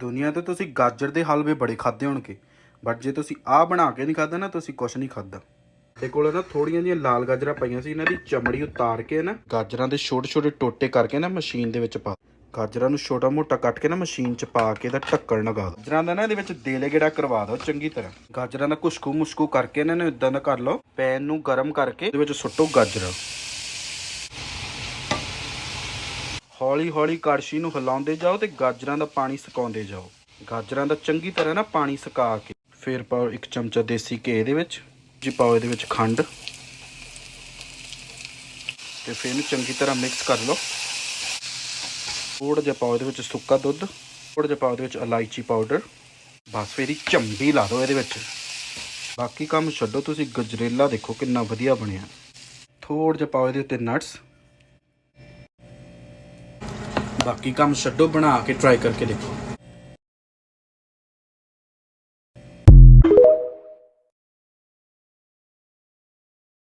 ਦੁਨੀਆ ਤੇ ਤੁਸੀਂ ਗਾਜਰ ਦੇ ਹਲਵੇ ਬੜੇ ਖਾਦੇ ਹੋਣਗੇ, ਬਟ ਜੇ ਤੁਸੀਂ ਆਹ ਬਣਾ ਕੇ ਨਹੀਂ ਖਾਧਾ ਨਾ, ਤੁਸੀਂ ਕੁਛ ਨਹੀਂ ਖਾਧਾ। ਤੇ ਕੋਲ ਨਾ ਥੋੜੀਆਂ ਜਿਹੀਆਂ ਲਾਲ ਗਾਜਰਾਂ ਪਈਆਂ ਸੀ, ਇਹਨਾਂ ਦੀ ਚਮੜੀ ਉਤਾਰ ਕੇ ਨਾ ਗਾਜਰਾਂ ਦੇ ਛੋਟੇ ਛੋਟੇ ਟੋਟੇ ਕਰਕੇ ਨਾ ਮਸ਼ੀਨ ਦੇ ਵਿੱਚ ਪਾ। ਗਾਜਰਾਂ ਨੂੰ ਛੋਟਾ ਮੋਟਾ ਕੱਟ ਕੇ ਨਾ ਮਸ਼ੀਨ 'ਚ ਪਾ ਕੇ ਇਹਦਾ ਢੱਕਣ ਲਗਾ ਦਿਓ। ਗਾਜਰਾਂ ਦਾ ਨਾ ਇਹਦੇ ਵਿੱਚ ਦੇਲੇ ਗੇੜਾ ਕਰਵਾ ਦਿਓ ਚੰਗੀ ਤਰ੍ਹਾਂ। ਗਾਜਰਾਂ ਦਾ ਕੁਸ਼ਕੂ ਮੁਸ਼ਕੂ ਕਰਕੇ ਇਹਨਾਂ ਨੂੰ ਇਦਾਂ ਦਾ ਕਰ ਲਓ। ਪੈਨ ਨੂੰ ਗਰਮ ਕਰਕੇ ਇਹਦੇ ਵਿੱਚ ਸੁੱਟੋ ਗਾਜਰਾਂ। ਹੌਲੀ ਹੌਲੀ ਕੜਛੀ ਨੂੰ ਹਿਲਾਉਂਦੇ ਜਾਓ ਤੇ ਗਾਜਰਾਂ ਦਾ ਪਾਣੀ ਸੁਕਾਉਂਦੇ ਜਾਓ। ਗਾਜਰਾਂ ਦਾ ਚੰਗੀ ਤਰ੍ਹਾਂ ਨਾ ਪਾਣੀ ਸੁਕਾ ਕੇ ਫਿਰ ਪਾਓ 1 ਚਮਚਾ ਦੇਸੀ ਘੇ ਦੇ ਵਿੱਚ ਜੀ, ਪਾਓ ਇਹਦੇ ਵਿੱਚ ਖੰਡ ਤੇ ਫਿਰ ਇਹਨੂੰ ਚੰਗੀ ਤਰ੍ਹਾਂ ਮਿਕਸ ਕਰ ਲਓ। ਥੋੜ੍ਹਾ ਜਿਹਾ ਪਾਓ ਇਹਦੇ ਵਿੱਚ ਸੁੱਕਾ ਦੁੱਧ, ਥੋੜ੍ਹਾ ਜਿਹਾ ਪਾਓ ਇਹਦੇ ਵਿੱਚ ਇਲਾਇਚੀ ਪਾਊਡਰ। ਬਸ ਫਿਰ ਇਹਦੀ ਝੰਡੀ ਲਾ ਦਿਓ ਇਹਦੇ ਵਿੱਚ। ਬਾਕੀ ਕੰਮ ਛੱਡੋ, ਤੁਸੀਂ ਗਜਰੇਲਾ ਦੇਖੋ ਕਿੰਨਾ ਵਧੀਆ ਬਣਿਆ। ਥੋੜ੍ਹਾ ਜਿਹਾ ਪਾਓ ਇਹਦੇ ਉੱਤੇ ਨਟਸ। ਬਾਕੀ ਕੰਮ ਛੱਡੋ, ਬਣਾ ਕੇ ਟਰਾਈ ਕਰਕੇ ਦੇਖੋ।